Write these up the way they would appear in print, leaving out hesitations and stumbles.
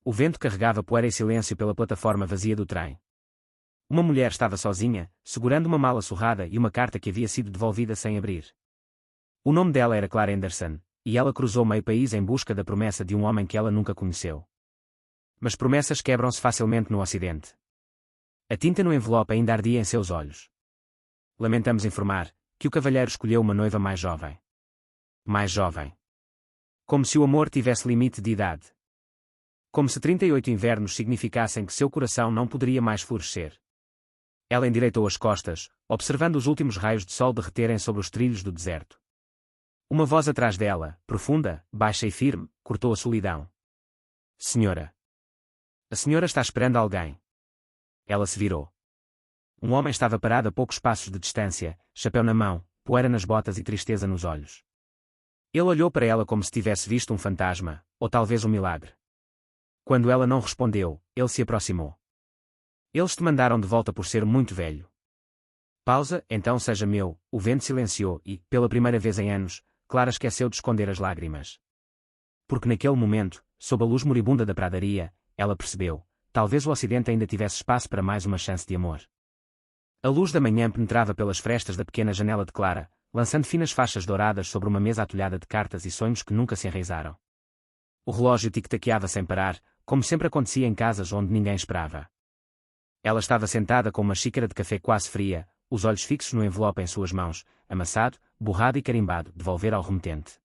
o vento carregava poeira e silêncio pela plataforma vazia do trem. Uma mulher estava sozinha, segurando uma mala surrada e uma carta que havia sido devolvida sem abrir. O nome dela era Clara Anderson, e ela cruzou meio país em busca da promessa de um homem que ela nunca conheceu. Mas promessas quebram-se facilmente no Ocidente. A tinta no envelope ainda ardia em seus olhos. Lamentamos informar que o cavalheiro escolheu uma noiva mais jovem. Mais jovem. Como se o amor tivesse limite de idade. Como se 38 invernos significassem que seu coração não poderia mais florescer. Ela endireitou as costas, observando os últimos raios de sol derreterem sobre os trilhos do deserto. Uma voz atrás dela, profunda, baixa e firme, cortou a solidão. Senhora. A senhora está esperando alguém. Ela se virou. Um homem estava parado a poucos passos de distância, chapéu na mão, poeira nas botas e tristeza nos olhos. Ele olhou para ela como se tivesse visto um fantasma, ou talvez um milagre. Quando ela não respondeu, ele se aproximou. Eles te mandaram de volta por ser muito velho. Pausa, então seja meu, o vento silenciou e, pela primeira vez em anos, Clara esqueceu de esconder as lágrimas. Porque naquele momento, sob a luz moribunda da pradaria, ela percebeu, talvez o Ocidente ainda tivesse espaço para mais uma chance de amor. A luz da manhã penetrava pelas frestas da pequena janela de Clara, lançando finas faixas douradas sobre uma mesa atulhada de cartas e sonhos que nunca se enraizaram. O relógio tic-taqueava sem parar, como sempre acontecia em casas onde ninguém esperava. Ela estava sentada com uma xícara de café quase fria, os olhos fixos no envelope em suas mãos, amassado, borrado e carimbado, devolver ao remetente.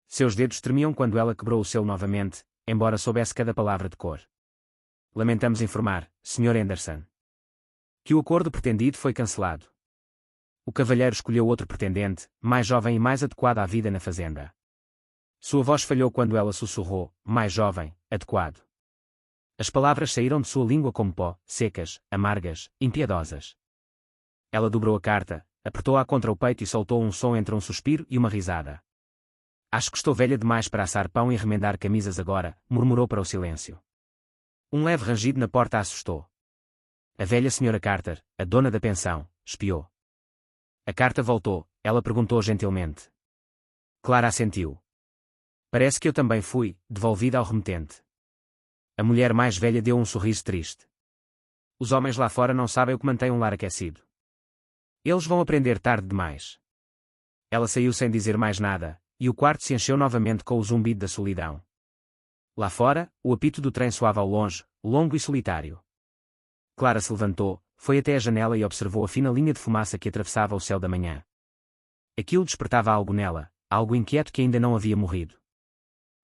Seus dedos tremiam quando ela quebrou o selo novamente, embora soubesse cada palavra de cor. Lamentamos informar, Sr. Anderson, que o acordo pretendido foi cancelado. O cavalheiro escolheu outro pretendente, mais jovem e mais adequado à vida na fazenda. Sua voz falhou quando ela sussurrou, mais jovem, adequado. As palavras saíram de sua língua como pó, secas, amargas, impiedosas. Ela dobrou a carta, apertou-a contra o peito e soltou um som entre um suspiro e uma risada. Acho que estou velha demais para assar pão e remendar camisas agora, murmurou para o silêncio. Um leve rangido na porta a assustou. A velha senhora Carter, a dona da pensão, espiou. A carta voltou, ela perguntou gentilmente. Clara assentiu. Parece que eu também fui, devolvida ao remetente. A mulher mais velha deu um sorriso triste. Os homens lá fora não sabem o que mantém um lar aquecido. Eles vão aprender tarde demais. Ela saiu sem dizer mais nada, e o quarto se encheu novamente com o zumbido da solidão. Lá fora, o apito do trem soava ao longe, longo e solitário. Clara se levantou, foi até a janela e observou a fina linha de fumaça que atravessava o céu da manhã. Aquilo despertava algo nela, algo inquieto que ainda não havia morrido.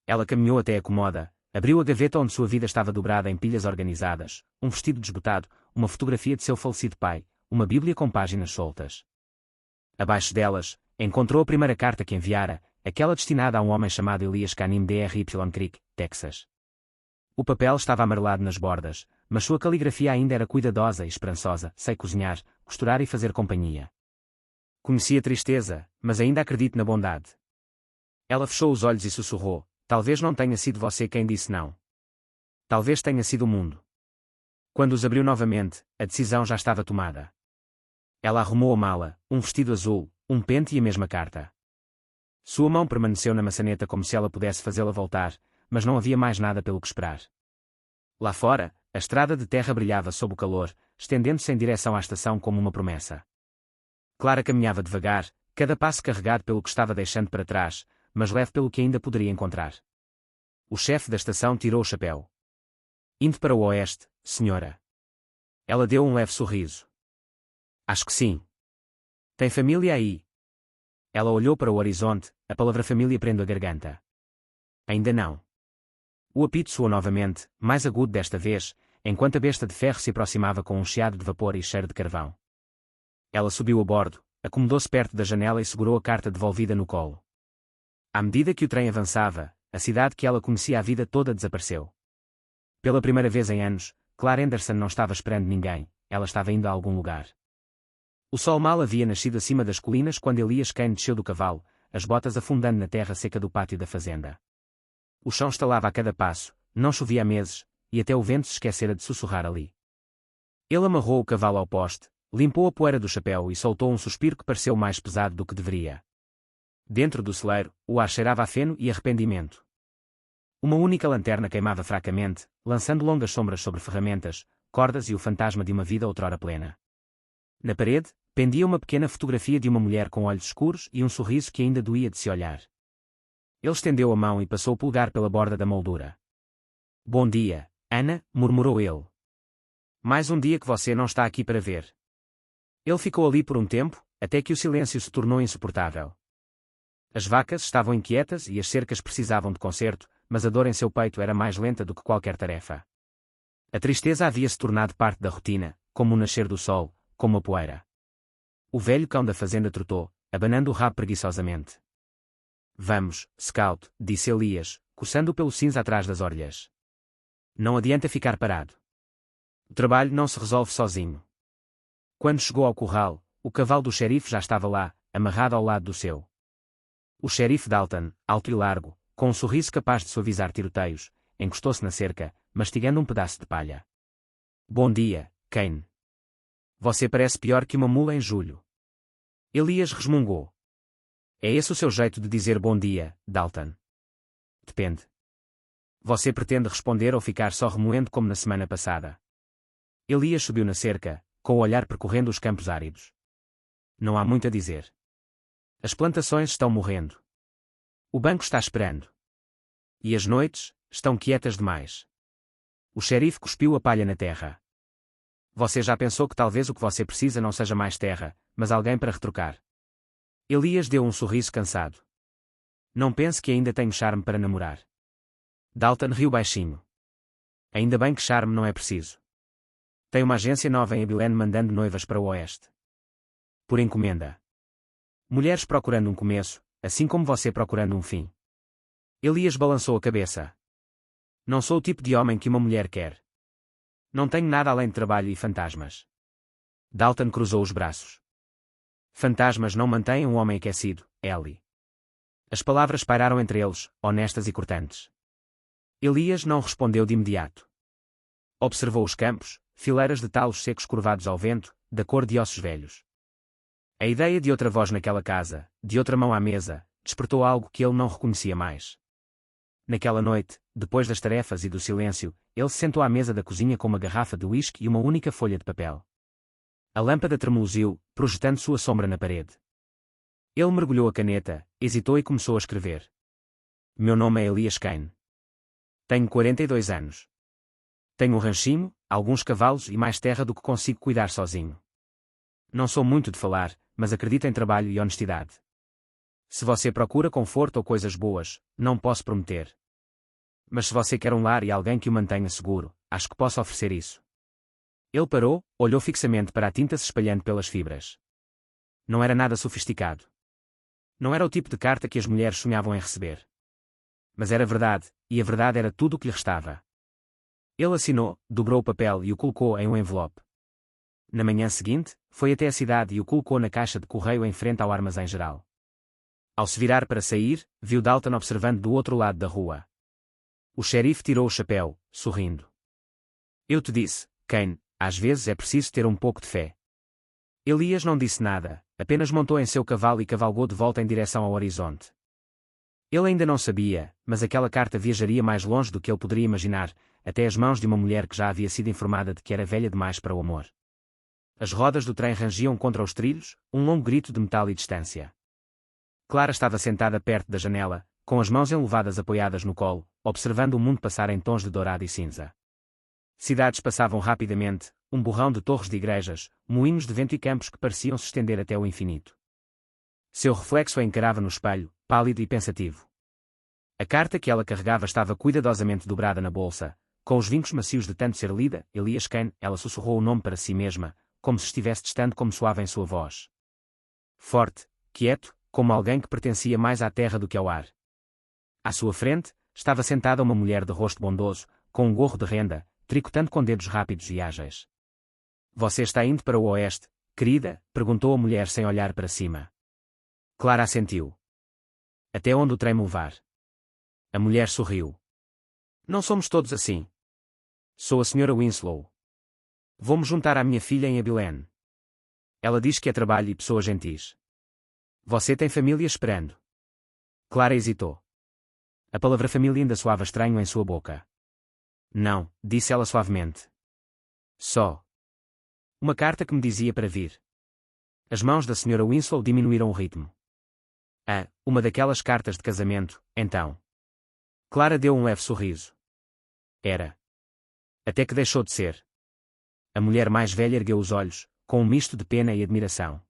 Ela caminhou até a comoda, abriu a gaveta onde sua vida estava dobrada em pilhas organizadas, um vestido desbotado, uma fotografia de seu falecido pai, uma bíblia com páginas soltas. Abaixo delas, encontrou a primeira carta que enviara, aquela destinada a um homem chamado Elias Canim Dry Creek, Texas. O papel estava amarelado nas bordas, mas sua caligrafia ainda era cuidadosa e esperançosa. Sei cozinhar, costurar e fazer companhia. Conhecia a tristeza, mas ainda acredito na bondade. Ela fechou os olhos e sussurrou, talvez não tenha sido você quem disse não. Talvez tenha sido o mundo. Quando os abriu novamente, a decisão já estava tomada. Ela arrumou a mala, um vestido azul, um pente e a mesma carta. Sua mão permaneceu na maçaneta como se ela pudesse fazê-la voltar, mas não havia mais nada pelo que esperar. Lá fora, a estrada de terra brilhava sob o calor, estendendo-se em direção à estação como uma promessa. Clara caminhava devagar, cada passo carregado pelo que estava deixando para trás, mas leve pelo que ainda poderia encontrar. O chefe da estação tirou o chapéu. Indo para o oeste, senhora. Ela deu um leve sorriso. Acho que sim. Tem família aí? Ela olhou para o horizonte, a palavra família prendeu a garganta. Ainda não. O apito soou novamente, mais agudo desta vez, enquanto a besta de ferro se aproximava com um chiado de vapor e cheiro de carvão. Ela subiu a bordo, acomodou-se perto da janela e segurou a carta devolvida no colo. À medida que o trem avançava, a cidade que ela conhecia a vida toda desapareceu. Pela primeira vez em anos, Clara Anderson não estava esperando ninguém, ela estava indo a algum lugar. O sol mal havia nascido acima das colinas quando Elias Kane desceu do cavalo, as botas afundando na terra seca do pátio da fazenda. O chão estalava a cada passo, não chovia há meses, e até o vento se esquecera de sussurrar ali. Ele amarrou o cavalo ao poste, limpou a poeira do chapéu e soltou um suspiro que pareceu mais pesado do que deveria. Dentro do celeiro, o ar cheirava a feno e arrependimento. Uma única lanterna queimava fracamente, lançando longas sombras sobre ferramentas, cordas e o fantasma de uma vida outrora plena. Na parede, pendia uma pequena fotografia de uma mulher com olhos escuros e um sorriso que ainda doía de se olhar. Ele estendeu a mão e passou o polegar pela borda da moldura. Bom dia, Ana, murmurou ele. Mais um dia que você não está aqui para ver. Ele ficou ali por um tempo, até que o silêncio se tornou insuportável. As vacas estavam inquietas e as cercas precisavam de conserto, mas a dor em seu peito era mais lenta do que qualquer tarefa. A tristeza havia se tornado parte da rotina, como o nascer do sol, como a poeira. O velho cão da fazenda trotou, abanando o rabo preguiçosamente. Vamos, Scout, disse Elias, coçando pelo cinza atrás das orelhas. Não adianta ficar parado. O trabalho não se resolve sozinho. Quando chegou ao curral, o cavalo do xerife já estava lá, amarrado ao lado do seu. O xerife Dalton, alto e largo, com um sorriso capaz de suavizar tiroteios, encostou-se na cerca, mastigando um pedaço de palha. Bom dia, Kane. Você parece pior que uma mula em julho. Elias resmungou. É esse o seu jeito de dizer bom dia, Dalton? Depende. Você pretende responder ou ficar só remoendo como na semana passada? Elias subiu na cerca, com o olhar percorrendo os campos áridos. Não há muito a dizer. As plantações estão morrendo. O banco está esperando. E as noites estão quietas demais. O xerife cuspiu a palha na terra. Você já pensou que talvez o que você precisa não seja mais terra, mas alguém para retrucar? Elias deu um sorriso cansado. Não pense que ainda tenho charme para namorar. Dalton riu baixinho. Ainda bem que charme não é preciso. Tem uma agência nova em Abilene mandando noivas para o oeste. Por encomenda. Mulheres procurando um começo, assim como você procurando um fim. Elias balançou a cabeça. Não sou o tipo de homem que uma mulher quer. Não tenho nada além de trabalho e fantasmas. Dalton cruzou os braços. Fantasmas não mantêm um homem aquecido, Ellie. As palavras pairaram entre eles, honestas e cortantes. Elias não respondeu de imediato. Observou os campos, fileiras de talos secos curvados ao vento, da cor de ossos velhos. A ideia de outra voz naquela casa, de outra mão à mesa, despertou algo que ele não reconhecia mais. Naquela noite, depois das tarefas e do silêncio, ele se sentou à mesa da cozinha com uma garrafa de uísque e uma única folha de papel. A lâmpada tremeluziu, projetando sua sombra na parede. Ele mergulhou a caneta, hesitou e começou a escrever. Meu nome é Elias Kane. Tenho 42 anos. Tenho um ranchinho, alguns cavalos e mais terra do que consigo cuidar sozinho. Não sou muito de falar, mas acredito em trabalho e honestidade. Se você procura conforto ou coisas boas, não posso prometer. Mas se você quer um lar e alguém que o mantenha seguro, acho que posso oferecer isso. Ele parou, olhou fixamente para a tinta se espalhando pelas fibras. Não era nada sofisticado. Não era o tipo de carta que as mulheres sonhavam em receber. Mas era verdade, e a verdade era tudo o que lhe restava. Ele assinou, dobrou o papel e o colocou em um envelope. Na manhã seguinte, foi até a cidade e o colocou na caixa de correio em frente ao armazém geral. Ao se virar para sair, viu Dalton observando do outro lado da rua. O xerife tirou o chapéu, sorrindo. Eu te disse, Kane, às vezes é preciso ter um pouco de fé. Elias não disse nada, apenas montou em seu cavalo e cavalgou de volta em direção ao horizonte. Ele ainda não sabia, mas aquela carta viajaria mais longe do que ele poderia imaginar, até as mãos de uma mulher que já havia sido informada de que era velha demais para o amor. As rodas do trem rangiam contra os trilhos, um longo grito de metal e distância. Clara estava sentada perto da janela, com as mãos enluvadas apoiadas no colo, observando o mundo passar em tons de dourado e cinza. Cidades passavam rapidamente, um borrão de torres de igrejas, moinhos de vento e campos que pareciam se estender até o infinito. Seu reflexo a encarava no espelho, pálido e pensativo. A carta que ela carregava estava cuidadosamente dobrada na bolsa, com os vincos macios de tanto ser lida. Elias Kane, ela sussurrou o nome para si mesma, como se estivesse distante como soava em sua voz. Forte, quieto, como alguém que pertencia mais à terra do que ao ar. À sua frente, estava sentada uma mulher de rosto bondoso, com um gorro de renda, tricotando com dedos rápidos e ágeis. Você está indo para o oeste, querida? Perguntou a mulher sem olhar para cima. Clara assentiu. Até onde o trem me levar? A mulher sorriu. Não somos todos assim. Sou a Sra. Winslow. Vou-me juntar à minha filha em Abilene. Ela diz que é trabalho e pessoas gentis. Você tem família esperando. Clara hesitou. A palavra família ainda soava estranho em sua boca. Não, disse ela suavemente. Só uma carta que me dizia para vir. As mãos da Sra. Winslow diminuíram o ritmo. Ah, uma daquelas cartas de casamento, então. Clara deu um leve sorriso. Era. Até que deixou de ser. A mulher mais velha ergueu os olhos, com um misto de pena e admiração.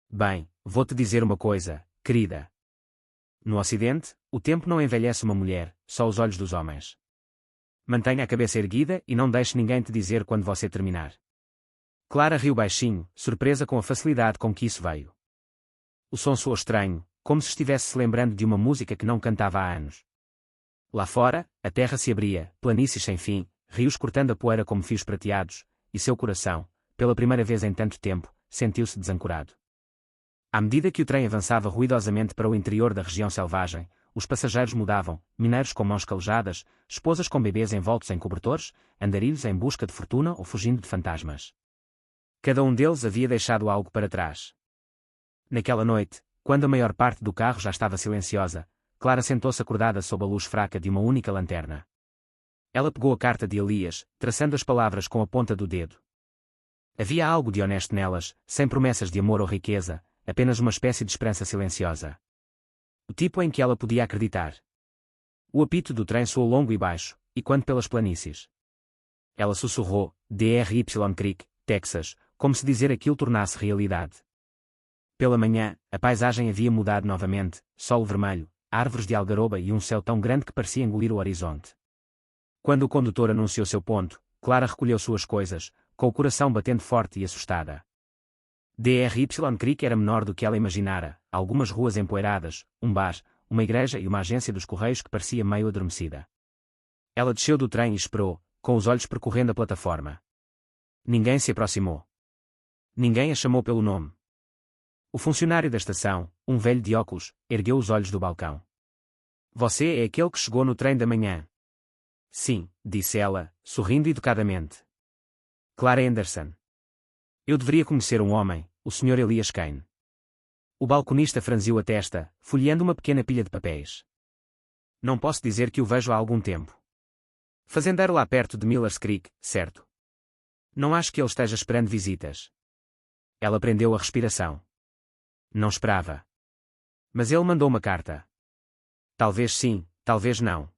Bem, vou-te dizer uma coisa, querida. No Ocidente, o tempo não envelhece uma mulher, só os olhos dos homens. Mantenha a cabeça erguida e não deixe ninguém te dizer quando você terminar. Clara riu baixinho, surpresa com a facilidade com que isso veio. O som soou estranho, como se estivesse se lembrando de uma música que não cantava há anos. Lá fora, a terra se abria, planícies sem fim, rios cortando a poeira como fios prateados, e seu coração, pela primeira vez em tanto tempo, sentiu-se desancorado. À medida que o trem avançava ruidosamente para o interior da região selvagem, os passageiros mudavam, mineiros com mãos calejadas, esposas com bebês envoltos em cobertores, andarilhos em busca de fortuna ou fugindo de fantasmas. Cada um deles havia deixado algo para trás. Naquela noite, quando a maior parte do carro já estava silenciosa, Clara sentou-se acordada sob a luz fraca de uma única lanterna. Ela pegou a carta de Elias, traçando as palavras com a ponta do dedo. Havia algo de honesto nelas, sem promessas de amor ou riqueza, apenas uma espécie de esperança silenciosa. O tipo em que ela podia acreditar. O apito do trem soou longo e baixo, e quando pelas planícies. Ela sussurrou, Dry Creek, Texas, como se dizer aquilo tornasse realidade. Pela manhã, a paisagem havia mudado novamente, solo vermelho, árvores de algaroba e um céu tão grande que parecia engolir o horizonte. Quando o condutor anunciou seu ponto, Clara recolheu suas coisas, com o coração batendo forte e assustada. Dry Creek era menor do que ela imaginara, algumas ruas empoeiradas, um bar, uma igreja e uma agência dos correios que parecia meio adormecida. Ela desceu do trem e esperou, com os olhos percorrendo a plataforma. Ninguém se aproximou. Ninguém a chamou pelo nome. O funcionário da estação, um velho de óculos, ergueu os olhos do balcão. Você é aquele que chegou no trem da manhã? Sim, disse ela, sorrindo educadamente. Clara Anderson. Eu deveria conhecer um homem, o Sr. Elias Kane. O balconista franziu a testa, folheando uma pequena pilha de papéis. Não posso dizer que o vejo há algum tempo. Fazendeiro lá perto de Millers Creek, certo? Não acho que ele esteja esperando visitas. Ela prendeu a respiração. Não esperava. Mas ele mandou uma carta. Talvez sim, talvez não.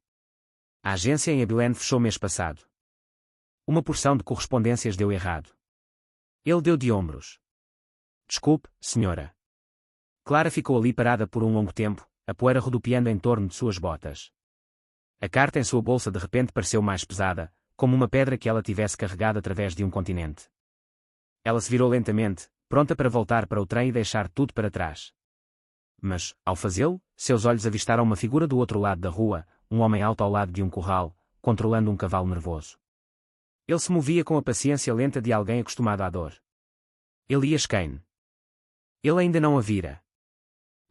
A agência em Abilene fechou mês passado. Uma porção de correspondências deu errado. Ele deu de ombros. Desculpe, senhora. Clara ficou ali parada por um longo tempo, a poeira rodopiando em torno de suas botas. A carta em sua bolsa de repente pareceu mais pesada, como uma pedra que ela tivesse carregado através de um continente. Ela se virou lentamente, pronta para voltar para o trem e deixar tudo para trás. Mas, ao fazê-lo, seus olhos avistaram uma figura do outro lado da rua, um homem alto ao lado de um curral, controlando um cavalo nervoso. Ele se movia com a paciência lenta de alguém acostumado à dor. Elias Kane. Ele ainda não a vira.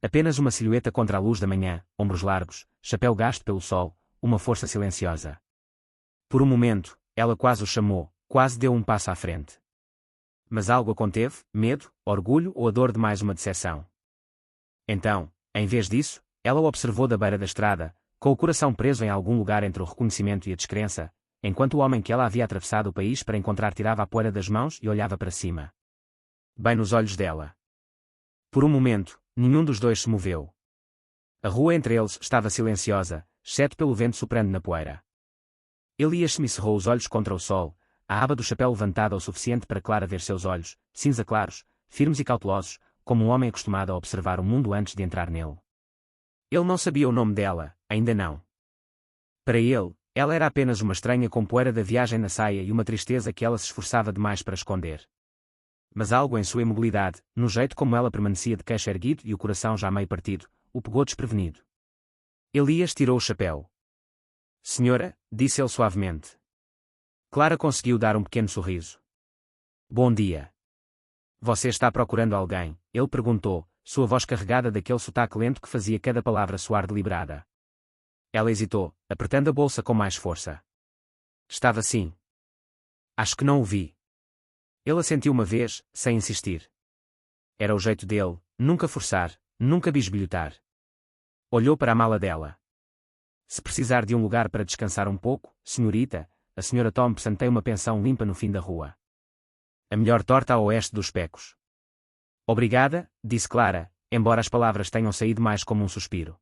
Apenas uma silhueta contra a luz da manhã, ombros largos, chapéu gasto pelo sol, uma força silenciosa. Por um momento, ela quase o chamou, quase deu um passo à frente. Mas algo a conteve, medo, orgulho ou a dor de mais uma decepção. Então, em vez disso, ela o observou da beira da estrada, com o coração preso em algum lugar entre o reconhecimento e a descrença, enquanto o homem que ela havia atravessado o país para encontrar tirava a poeira das mãos e olhava para cima. Bem nos olhos dela. Por um momento, nenhum dos dois se moveu. A rua entre eles estava silenciosa, exceto pelo vento soprando na poeira. Elias me cerrou os olhos contra o sol, a aba do chapéu levantada o suficiente para Clara ver seus olhos, cinza claros, firmes e cautelosos, como um homem acostumado a observar o mundo antes de entrar nele. Ele não sabia o nome dela, ainda não. Para ele, ela era apenas uma estranha com poeira da viagem na saia e uma tristeza que ela se esforçava demais para esconder. Mas algo em sua imobilidade, no jeito como ela permanecia de queixo erguido e o coração já meio partido, o pegou desprevenido. Elias tirou o chapéu. Senhora, disse ele suavemente. Clara conseguiu dar um pequeno sorriso. Bom dia. Você está procurando alguém? Ele perguntou, sua voz carregada daquele sotaque lento que fazia cada palavra soar deliberada. Ela hesitou, apertando a bolsa com mais força. Estava sim. Acho que não o vi. Ele assentiu uma vez, sem insistir. Era o jeito dele, nunca forçar, nunca bisbilhotar. Olhou para a mala dela. Se precisar de um lugar para descansar um pouco, senhorita, a senhora Thompson tem uma pensão limpa no fim da rua. A melhor torta a oeste dos Pecos. Obrigada, disse Clara, embora as palavras tenham saído mais como um suspiro.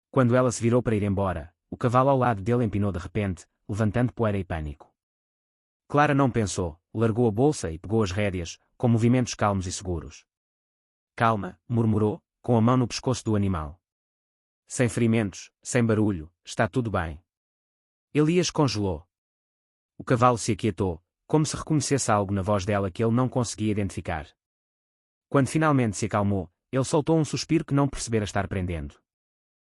Quando ela se virou para ir embora, o cavalo ao lado dele empinou de repente, levantando poeira e pânico. Clara não pensou, largou a bolsa e pegou as rédeas, com movimentos calmos e seguros. Calma, murmurou, com a mão no pescoço do animal. Sem ferimentos, sem barulho, está tudo bem. Elias congelou. O cavalo se aquietou, como se reconhecesse algo na voz dela que ele não conseguia identificar. Quando finalmente se acalmou, ele soltou um suspiro que não percebera estar prendendo.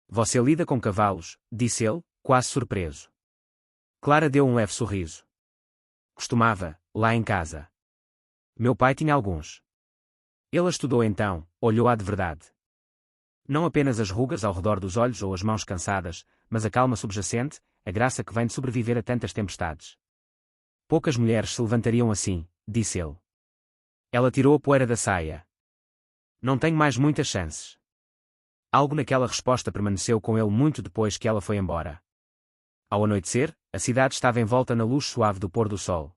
Você lida com cavalos, disse ele, quase surpreso. Clara deu um leve sorriso. Costumava, lá em casa. Meu pai tinha alguns. Ele a estudou então, olhou-a de verdade. Não apenas as rugas ao redor dos olhos ou as mãos cansadas, mas a calma subjacente, a graça que vem de sobreviver a tantas tempestades. Poucas mulheres se levantariam assim, disse ele. Ela tirou a poeira da saia. Não tenho mais muitas chances. Algo naquela resposta permaneceu com ele muito depois que ela foi embora. Ao anoitecer, a cidade estava envolta na luz suave do pôr do sol.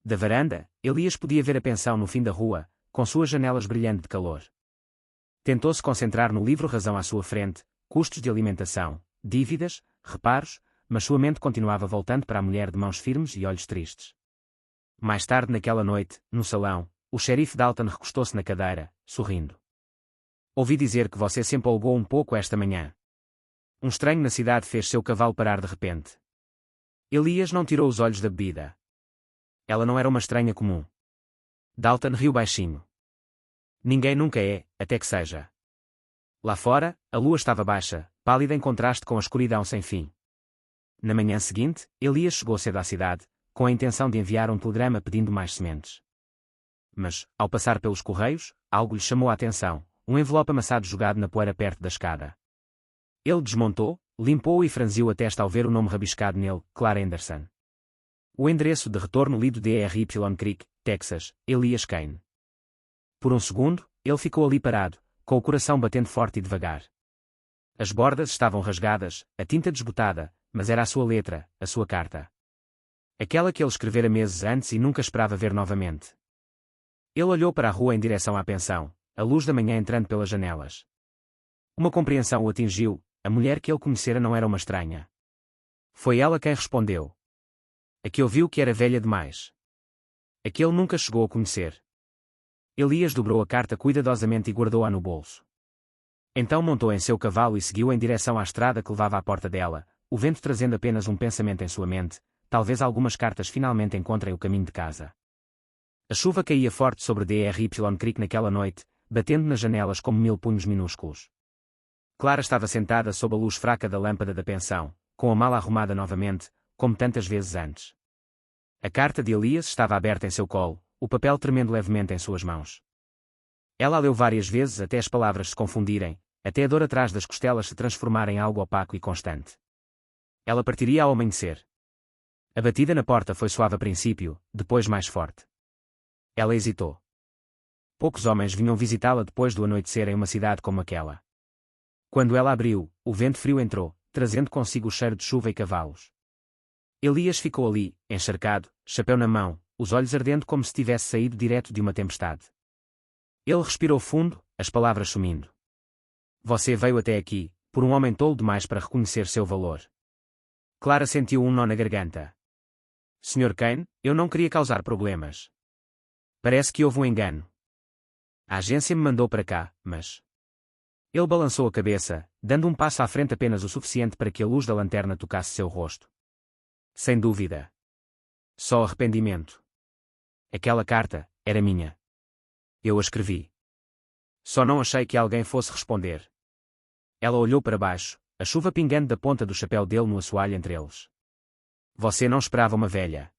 Da varanda, Elias podia ver a pensão no fim da rua, com suas janelas brilhando de calor. Tentou-se concentrar no livro Razão à sua frente, custos de alimentação, dívidas, reparos, mas sua mente continuava voltando para a mulher de mãos firmes e olhos tristes. Mais tarde naquela noite, no salão, o xerife Dalton recostou-se na cadeira, sorrindo. Ouvi dizer que você se empolgou um pouco esta manhã. Um estranho na cidade fez seu cavalo parar de repente. Elias não tirou os olhos da bebida. Ela não era uma estranha comum. Dalton riu baixinho. Ninguém nunca é, até que seja. Lá fora, a lua estava baixa, pálida em contraste com a escuridão sem fim. Na manhã seguinte, Elias chegou cedo à cidade, com a intenção de enviar um telegrama pedindo mais sementes. Mas, ao passar pelos correios, algo lhe chamou a atenção, um envelope amassado jogado na poeira perto da escada. Ele desmontou, limpou e franziu a testa ao ver o nome rabiscado nele, Clara Anderson. O endereço de retorno lido Dry Creek, Texas, Elias Kane. Por um segundo, ele ficou ali parado, com o coração batendo forte e devagar. As bordas estavam rasgadas, a tinta desbotada, mas era a sua letra, a sua carta. Aquela que ele escrevera meses antes e nunca esperava ver novamente. Ele olhou para a rua em direção à pensão, a luz da manhã entrando pelas janelas. Uma compreensão o atingiu, a mulher que ele conhecera não era uma estranha. Foi ela quem respondeu. A que ouviu que era velha demais. A que ele nunca chegou a conhecer. Elias dobrou a carta cuidadosamente e guardou-a no bolso. Então montou em seu cavalo e seguiu em direção à estrada que levava à porta dela, o vento trazendo apenas um pensamento em sua mente, talvez algumas cartas finalmente encontrem o caminho de casa. A chuva caía forte sobre Dry Creek naquela noite, batendo nas janelas como 1000 punhos minúsculos. Clara estava sentada sob a luz fraca da lâmpada da pensão, com a mala arrumada novamente, como tantas vezes antes. A carta de Elias estava aberta em seu colo, o papel tremendo levemente em suas mãos. Ela a leu várias vezes até as palavras se confundirem, até a dor atrás das costelas se transformar em algo opaco e constante. Ela partiria ao amanhecer. A batida na porta foi suave a princípio, depois mais forte. Ela hesitou. Poucos homens vinham visitá-la depois do anoitecer em uma cidade como aquela. Quando ela abriu, o vento frio entrou, trazendo consigo o cheiro de chuva e cavalos. Elias ficou ali, encharcado, chapéu na mão, os olhos ardendo como se tivesse saído direto de uma tempestade. Ele respirou fundo, as palavras sumindo. Você veio até aqui, por um homem tolo demais para reconhecer seu valor. Clara sentiu um nó na garganta. Sr. Kane, eu não queria causar problemas. Parece que houve um engano. A agência me mandou para cá, mas... Ele balançou a cabeça, dando um passo à frente apenas o suficiente para que a luz da lanterna tocasse seu rosto. Sem dúvida. Só arrependimento. Aquela carta, era minha. Eu a escrevi. Só não achei que alguém fosse responder. Ela olhou para baixo, a chuva pingando da ponta do chapéu dele no assoalho entre eles. Você não esperava uma velha.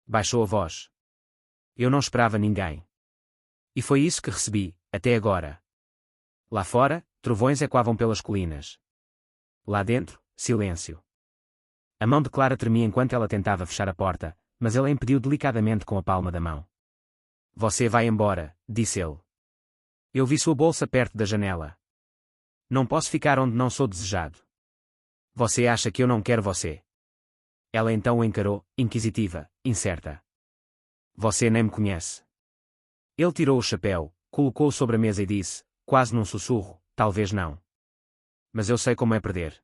Baixou a voz. Eu não esperava ninguém. E foi isso que recebi, até agora. Lá fora, trovões ecoavam pelas colinas. Lá dentro, silêncio. A mão de Clara tremia enquanto ela tentava fechar a porta, mas ele a impediu delicadamente com a palma da mão. Você vai embora, disse ele. Eu vi sua bolsa perto da janela. Não posso ficar onde não sou desejado. Você acha que eu não quero você? Ela então o encarou, inquisitiva, incerta. Você nem me conhece. Ele tirou o chapéu, colocou-o sobre a mesa e disse, quase num sussurro, talvez não. Mas eu sei como é perder.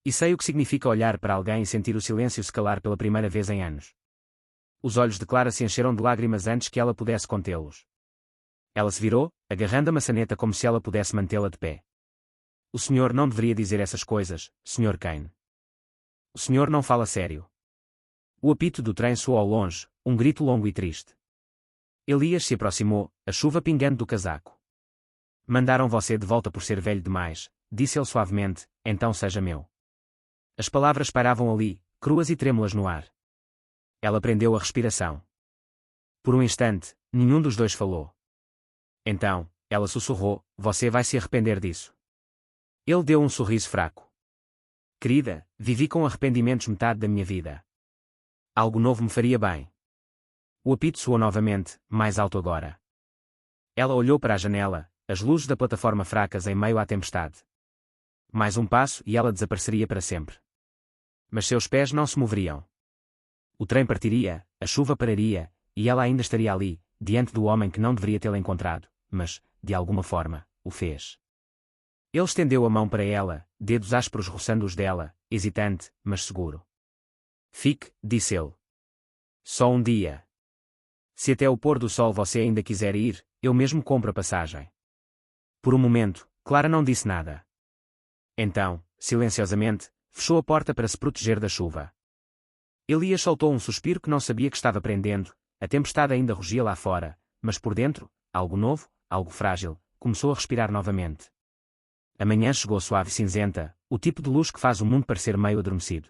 E sei o que significa olhar para alguém e sentir o silêncio se calar pela primeira vez em anos. Os olhos de Clara se encheram de lágrimas antes que ela pudesse contê-los. Ela se virou, agarrando a maçaneta como se ela pudesse mantê-la de pé. O senhor não deveria dizer essas coisas, Sr. Kane. O senhor não fala sério. O apito do trem soou ao longe, um grito longo e triste. Elias se aproximou, a chuva pingando do casaco. Mandaram você de volta por ser velho demais, disse ele suavemente, então seja meu. As palavras pairavam ali, cruas e trêmulas no ar. Ela prendeu a respiração. Por um instante, nenhum dos dois falou. Então, ela sussurrou, você vai se arrepender disso. Ele deu um sorriso fraco. Querida, vivi com arrependimentos metade da minha vida. Algo novo me faria bem. O apito soou novamente, mais alto agora. Ela olhou para a janela, as luzes da plataforma fracas em meio à tempestade. Mais um passo e ela desapareceria para sempre. Mas seus pés não se moveriam. O trem partiria, a chuva pararia, e ela ainda estaria ali, diante do homem que não deveria tê-la encontrado, mas, de alguma forma, o fez. Ele estendeu a mão para ela, dedos ásperos roçando os dela, hesitante, mas seguro. Fique, disse ele. Só um dia. Se até o pôr do sol você ainda quiser ir, eu mesmo compro a passagem. Por um momento, Clara não disse nada. Então, silenciosamente, fechou a porta para se proteger da chuva. Elias soltou um suspiro que não sabia que estava prendendo, a tempestade ainda rugia lá fora, mas por dentro, algo novo, algo frágil, começou a respirar novamente. A manhã chegou suave e cinzenta, o tipo de luz que faz o mundo parecer meio adormecido.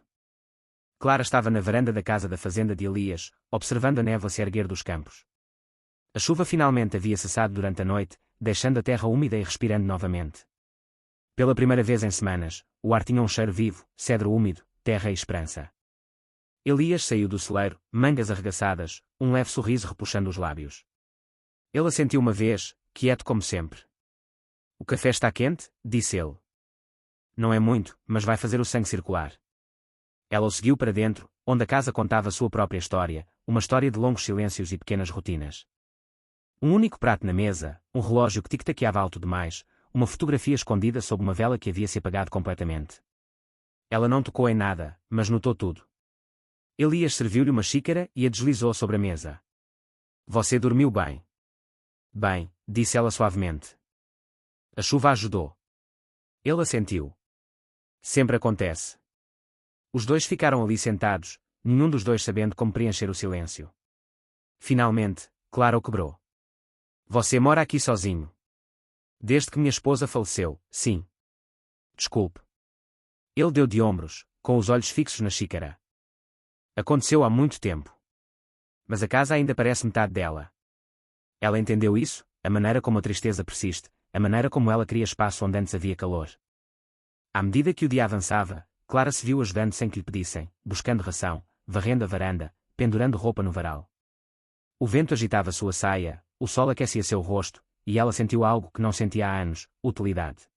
Clara estava na varanda da casa da fazenda de Elias, observando a névoa se erguer dos campos. A chuva finalmente havia cessado durante a noite, deixando a terra úmida e respirando novamente. Pela primeira vez em semanas, o ar tinha um cheiro vivo, cedro úmido, terra e esperança. Elias saiu do celeiro, mangas arregaçadas, um leve sorriso repuxando os lábios. Ele assentiu uma vez, quieto como sempre. O café está quente, disse ele. Não é muito, mas vai fazer o sangue circular. Ela o seguiu para dentro, onde a casa contava sua própria história, uma história de longos silêncios e pequenas rotinas. Um único prato na mesa, um relógio que tic-taqueava alto demais, uma fotografia escondida sob uma vela que havia se apagado completamente. Ela não tocou em nada, mas notou tudo. Elias serviu-lhe uma xícara e a deslizou sobre a mesa. Você dormiu bem. Bem, disse ela suavemente. A chuva ajudou. Ele assentiu. Sempre acontece. Os dois ficaram ali sentados, nenhum dos dois sabendo como preencher o silêncio. Finalmente, Clara o quebrou. Você mora aqui sozinho. Desde que minha esposa faleceu, sim. Desculpe. Ele deu de ombros, com os olhos fixos na xícara. Aconteceu há muito tempo. Mas a casa ainda parece metade dela. Ela entendeu isso, a maneira como a tristeza persiste, a maneira como ela cria espaço onde antes havia calor. À medida que o dia avançava, Clara se viu ajudando sem que lhe pedissem, buscando ração, varrendo a varanda, pendurando roupa no varal. O vento agitava sua saia, o sol aquecia seu rosto, e ela sentiu algo que não sentia há anos, utilidade.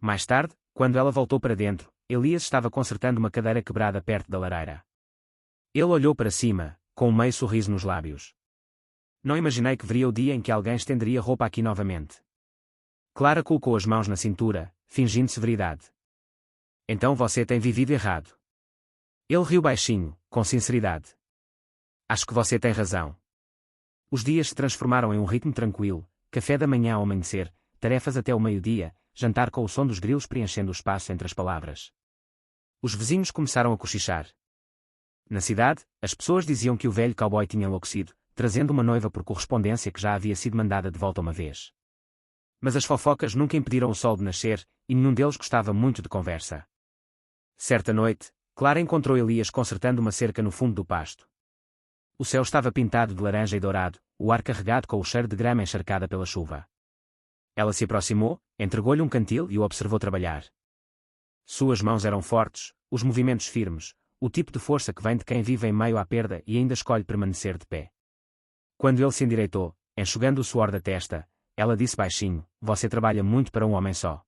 Mais tarde, quando ela voltou para dentro, Elias estava consertando uma cadeira quebrada perto da lareira. Ele olhou para cima, com um meio sorriso nos lábios. Não imaginei que viria o dia em que alguém estenderia roupa aqui novamente. Clara colocou as mãos na cintura, fingindo severidade. Então você tem vivido errado. Ele riu baixinho, com sinceridade. Acho que você tem razão. Os dias se transformaram em um ritmo tranquilo, café da manhã ao amanhecer, tarefas até o meio-dia, jantar com o som dos grilos preenchendo o espaço entre as palavras. Os vizinhos começaram a cochichar. Na cidade, as pessoas diziam que o velho cowboy tinha enlouquecido, trazendo uma noiva por correspondência que já havia sido mandada de volta uma vez. Mas as fofocas nunca impediram o sol de nascer, e nenhum deles gostava muito de conversa. Certa noite, Clara encontrou Elias consertando uma cerca no fundo do pasto. O céu estava pintado de laranja e dourado, o ar carregado com o cheiro de grama encharcada pela chuva. Ela se aproximou, entregou-lhe um cantil e o observou trabalhar. Suas mãos eram fortes, os movimentos firmes, o tipo de força que vem de quem vive em meio à perda e ainda escolhe permanecer de pé. Quando ele se endireitou, enxugando o suor da testa, ela disse baixinho, você trabalha muito para um homem só.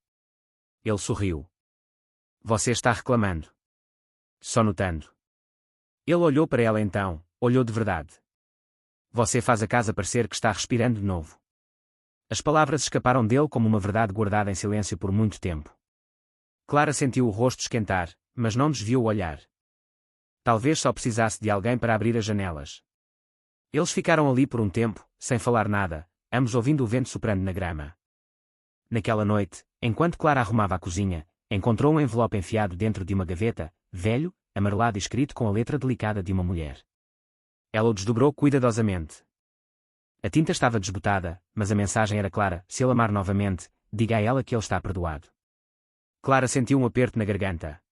Ele sorriu. Você está reclamando. Só notando. Ele olhou para ela então, olhou de verdade. Você faz a casa parecer que está respirando de novo. As palavras escaparam dele como uma verdade guardada em silêncio por muito tempo. Clara sentiu o rosto esquentar, mas não desviou o olhar. Talvez só precisasse de alguém para abrir as janelas. Eles ficaram ali por um tempo, sem falar nada, ambos ouvindo o vento soprando na grama. Naquela noite, enquanto Clara arrumava a cozinha, encontrou um envelope enfiado dentro de uma gaveta, velho, amarelado e escrito com a letra delicada de uma mulher. Ela o desdobrou cuidadosamente. A tinta estava desbotada, mas a mensagem era clara: se ele amar novamente, diga a ela que ele está perdoado. Clara sentiu um aperto na garganta.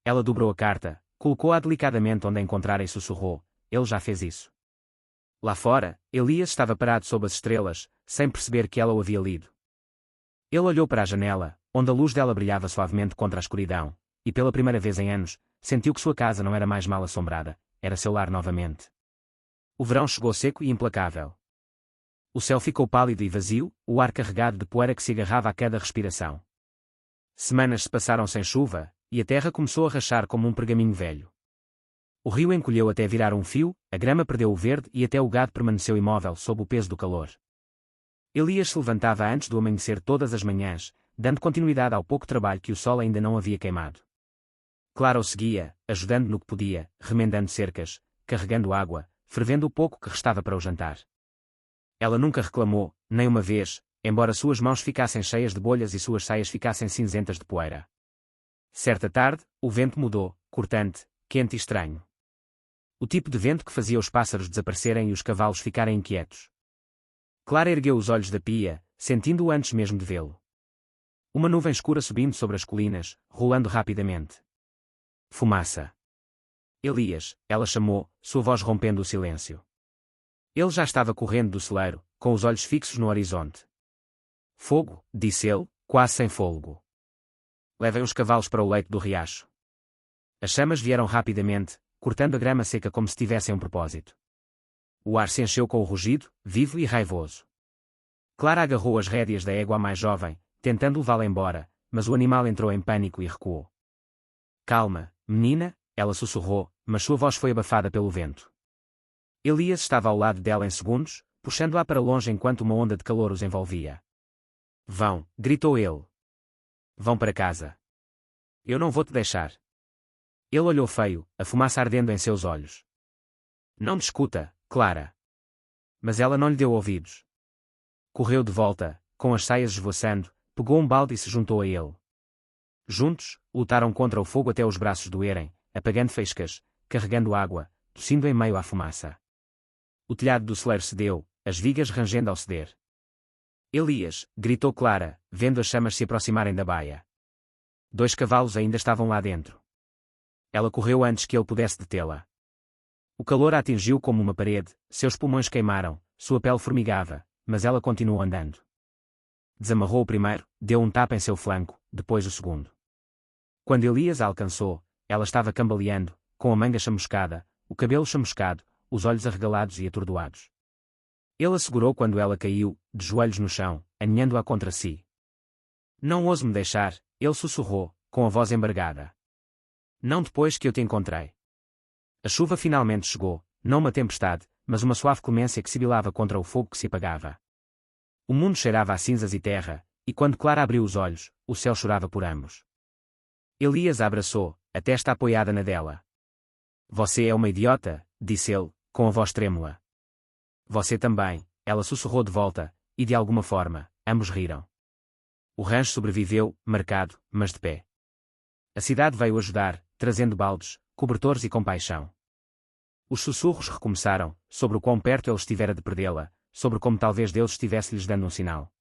Ela dobrou a carta, colocou-a delicadamente onde a encontrara e sussurrou: ele já fez isso. Lá fora, Elias estava parado sob as estrelas, sem perceber que ela o havia lido. Ele olhou para a janela, onde a luz dela brilhava suavemente contra a escuridão, e pela primeira vez em anos, sentiu que sua casa não era mais mal assombrada, era seu lar novamente. O verão chegou seco e implacável. O céu ficou pálido e vazio, o ar carregado de poeira que se agarrava a cada respiração. Semanas se passaram sem chuva, e a terra começou a rachar como um pergaminho velho. O rio encolheu até virar um fio, a grama perdeu o verde e até o gado permaneceu imóvel sob o peso do calor. Elias se levantava antes do amanhecer todas as manhãs, dando continuidade ao pouco trabalho que o sol ainda não havia queimado. Clara o seguia, ajudando no que podia, remendando cercas, carregando água, fervendo o pouco que restava para o jantar. Ela nunca reclamou, nem uma vez, embora suas mãos ficassem cheias de bolhas e suas saias ficassem cinzentas de poeira. Certa tarde, o vento mudou, cortante, quente e estranho. O tipo de vento que fazia os pássaros desaparecerem e os cavalos ficarem inquietos. Clara ergueu os olhos da pia, sentindo-o antes mesmo de vê-lo. Uma nuvem escura subindo sobre as colinas, rolando rapidamente. Fumaça. Elias, ela chamou, sua voz rompendo o silêncio. Ele já estava correndo do celeiro, com os olhos fixos no horizonte. Fogo, disse ele, quase sem fôlego. Levem os cavalos para o leito do riacho. As chamas vieram rapidamente, cortando a grama seca como se tivessem um propósito. O ar se encheu com o rugido, vivo e raivoso. Clara agarrou as rédeas da égua mais jovem, tentando levá-la embora, mas o animal entrou em pânico e recuou. Calma, menina, ela sussurrou, mas sua voz foi abafada pelo vento. Elias estava ao lado dela em segundos, puxando-a para longe enquanto uma onda de calor os envolvia. Vão, gritou ele. Vão para casa. Eu não vou te deixar. Ele olhou feio, a fumaça ardendo em seus olhos. Não discuta, Clara. Mas ela não lhe deu ouvidos. Correu de volta, com as saias esvoaçando, pegou um balde e se juntou a ele. Juntos, lutaram contra o fogo até os braços doerem, apagando faíscas, carregando água, tossindo em meio à fumaça. O telhado do celeiro cedeu, as vigas rangendo ao ceder. Elias, gritou Clara, vendo as chamas se aproximarem da baia. 2 cavalos ainda estavam lá dentro. Ela correu antes que ele pudesse detê-la. O calor a atingiu como uma parede, seus pulmões queimaram, sua pele formigava, mas ela continuou andando. Desamarrou o primeiro, deu um tapa em seu flanco, depois o segundo. Quando Elias a alcançou, ela estava cambaleando, com a manga chamuscada, o cabelo chamuscado, os olhos arregalados e atordoados. Ele a segurou quando ela caiu, de joelhos no chão, aninhando-a contra si. Não ouso me deixar, ele sussurrou, com a voz embargada. Não depois que eu te encontrei. A chuva finalmente chegou, não uma tempestade, mas uma suave clemência que sibilava contra o fogo que se apagava. O mundo cheirava a cinzas e terra, e quando Clara abriu os olhos, o céu chorava por ambos. Elias a abraçou, a testa apoiada na dela. Você é uma idiota, disse ele, com a voz trêmula. Você também, ela sussurrou de volta, e de alguma forma, ambos riram. O rancho sobreviveu, marcado, mas de pé. A cidade veio ajudar, trazendo baldes, cobertores e compaixão. Os sussurros recomeçaram, sobre o quão perto ele estivera de perdê-la, sobre como talvez Deus estivesse-lhes dando um sinal.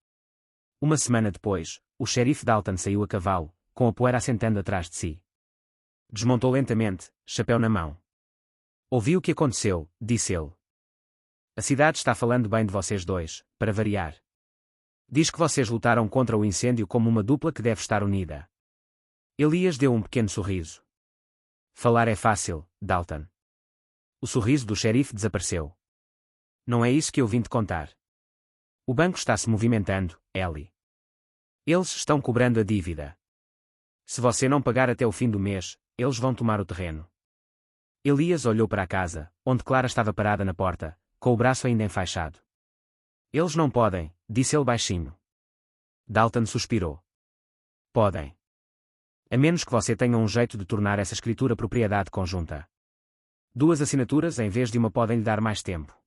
Uma semana depois, o xerife Dalton saiu a cavalo, com a poeira assentando atrás de si. Desmontou lentamente, chapéu na mão. Ouvi o que aconteceu, disse ele. A cidade está falando bem de vocês dois, para variar. Diz que vocês lutaram contra o incêndio como uma dupla que deve estar unida. Elias deu um pequeno sorriso. Falar é fácil, Dalton. O sorriso do xerife desapareceu. Não é isso que eu vim te contar. O banco está se movimentando, Ellie. Eles estão cobrando a dívida. Se você não pagar até o fim do mês, eles vão tomar o terreno. Elias olhou para a casa, onde Clara estava parada na porta, com o braço ainda enfaixado. Eles não podem, disse ele baixinho. Dalton suspirou. Podem. A menos que você tenha um jeito de tornar essa escritura propriedade conjunta. 2 assinaturas em vez de uma podem lhe dar mais tempo.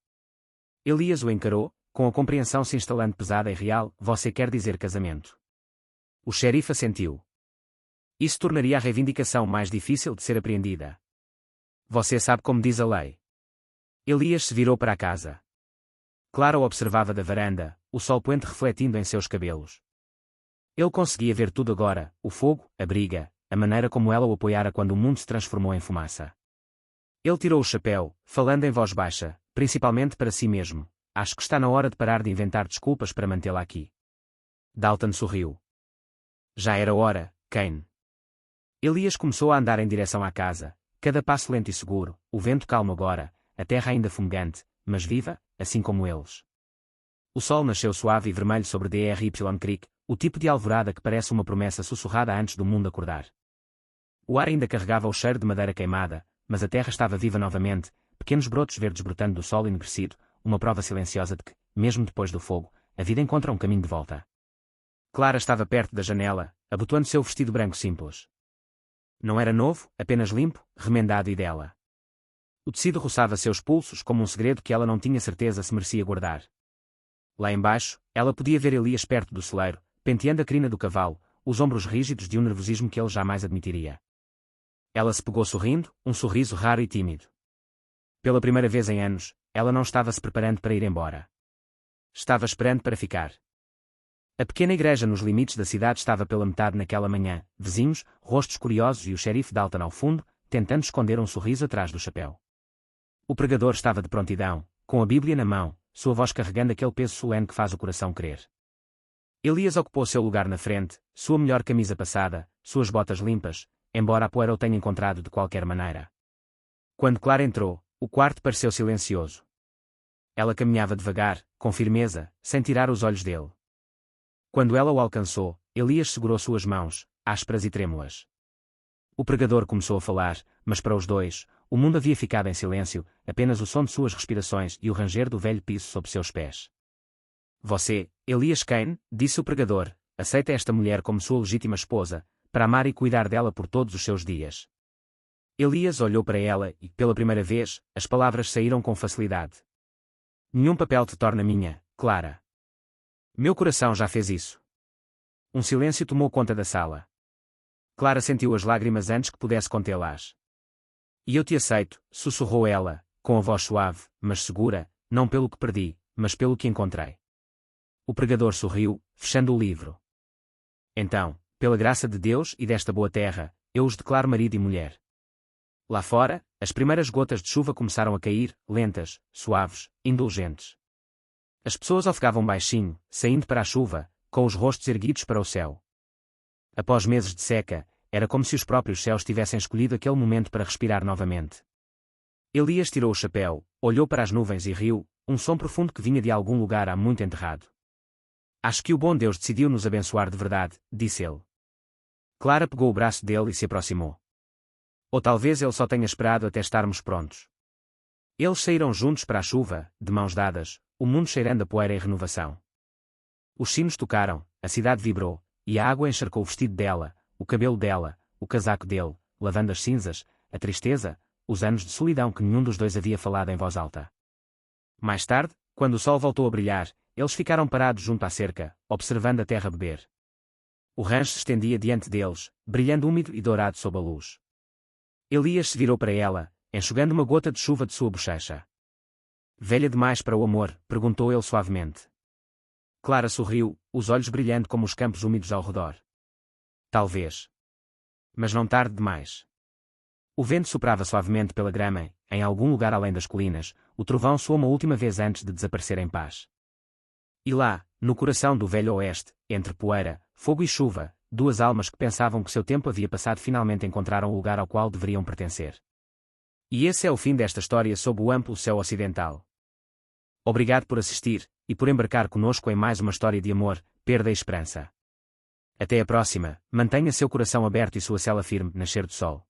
Elias o encarou, com a compreensão se instalando pesada e real. Você quer dizer casamento? O xerife assentiu. Isso tornaria a reivindicação mais difícil de ser apreendida. Você sabe como diz a lei. Elias se virou para a casa. Clara o observava da varanda, o sol poente refletindo em seus cabelos. Ele conseguia ver tudo agora, o fogo, a briga, a maneira como ela o apoiara quando o mundo se transformou em fumaça. Ele tirou o chapéu, falando em voz baixa, principalmente para si mesmo. Acho que está na hora de parar de inventar desculpas para mantê-la aqui. Dalton sorriu. Já era hora, Kane. Elias começou a andar em direção à casa, cada passo lento e seguro, o vento calmo agora, a terra ainda fumegante, mas viva, assim como eles. O sol nasceu suave e vermelho sobre Dry Creek, o tipo de alvorada que parece uma promessa sussurrada antes do mundo acordar. O ar ainda carregava o cheiro de madeira queimada, mas a terra estava viva novamente, pequenos brotos verdes brotando do solo enegrecido, uma prova silenciosa de que, mesmo depois do fogo, a vida encontra um caminho de volta. Clara estava perto da janela, abotoando seu vestido branco simples. Não era novo, apenas limpo, remendado e dela. O tecido roçava seus pulsos como um segredo que ela não tinha certeza se merecia guardar. Lá embaixo, ela podia ver Elias perto do celeiro, penteando a crina do cavalo, os ombros rígidos de um nervosismo que ele jamais admitiria. Ela se pegou sorrindo, um sorriso raro e tímido. Pela primeira vez em anos, ela não estava se preparando para ir embora. Estava esperando para ficar. A pequena igreja nos limites da cidade estava pela metade naquela manhã, vizinhos, rostos curiosos e o xerife Dalton ao fundo, tentando esconder um sorriso atrás do chapéu. O pregador estava de prontidão, com a Bíblia na mão, sua voz carregando aquele peso solene que faz o coração crer. Elias ocupou seu lugar na frente, sua melhor camisa passada, suas botas limpas, embora a poeira o tenha encontrado de qualquer maneira. Quando Clara entrou, o quarto pareceu silencioso. Ela caminhava devagar, com firmeza, sem tirar os olhos dele. Quando ela o alcançou, Elias segurou suas mãos, ásperas e trêmulas. O pregador começou a falar, mas para os dois, o mundo havia ficado em silêncio, apenas o som de suas respirações e o ranger do velho piso sob seus pés. Você, Elias Kane, disse o pregador, aceita esta mulher como sua legítima esposa, para amar e cuidar dela por todos os seus dias. Elias olhou para ela e, pela primeira vez, as palavras saíram com facilidade. Nenhum papel te torna minha, Clara. Meu coração já fez isso. Um silêncio tomou conta da sala. Clara sentiu as lágrimas antes que pudesse contê-las. E eu te aceito, sussurrou ela, com a voz suave, mas segura, não pelo que perdi, mas pelo que encontrei. O pregador sorriu, fechando o livro. Então, pela graça de Deus e desta boa terra, eu os declaro marido e mulher. Lá fora, as primeiras gotas de chuva começaram a cair, lentas, suaves, indulgentes. As pessoas ofegavam baixinho, saindo para a chuva, com os rostos erguidos para o céu. Após meses de seca, era como se os próprios céus tivessem escolhido aquele momento para respirar novamente. Elias tirou o chapéu, olhou para as nuvens e riu, um som profundo que vinha de algum lugar há muito enterrado. Acho que o bom Deus decidiu nos abençoar de verdade, disse ele. Clara pegou o braço dele e se aproximou. Ou talvez ele só tenha esperado até estarmos prontos. Eles saíram juntos para a chuva, de mãos dadas, o mundo cheirando a poeira e renovação. Os sinos tocaram, a cidade vibrou, e a água encharcou o vestido dela, o cabelo dela, o casaco dele, lavando as cinzas, a tristeza, os anos de solidão que nenhum dos dois havia falado em voz alta. Mais tarde, quando o sol voltou a brilhar, eles ficaram parados junto à cerca, observando a terra beber. O rancho se estendia diante deles, brilhando úmido e dourado sob a luz. Elias se virou para ela, enxugando uma gota de chuva de sua bochecha. Velha demais para o amor? Perguntou ele suavemente. Clara sorriu, os olhos brilhando como os campos úmidos ao redor. Talvez. Mas não tarde demais. O vento soprava suavemente pela grama, em algum lugar além das colinas, o trovão soou uma última vez antes de desaparecer em paz. E lá, no coração do velho oeste, entre poeira, fogo e chuva, duas almas que pensavam que seu tempo havia passado finalmente encontraram o lugar ao qual deveriam pertencer. E esse é o fim desta história sob o amplo céu ocidental. Obrigado por assistir, e por embarcar conosco em mais uma história de amor, perda e esperança. Até a próxima, mantenha seu coração aberto e sua cela firme, nascer do sol.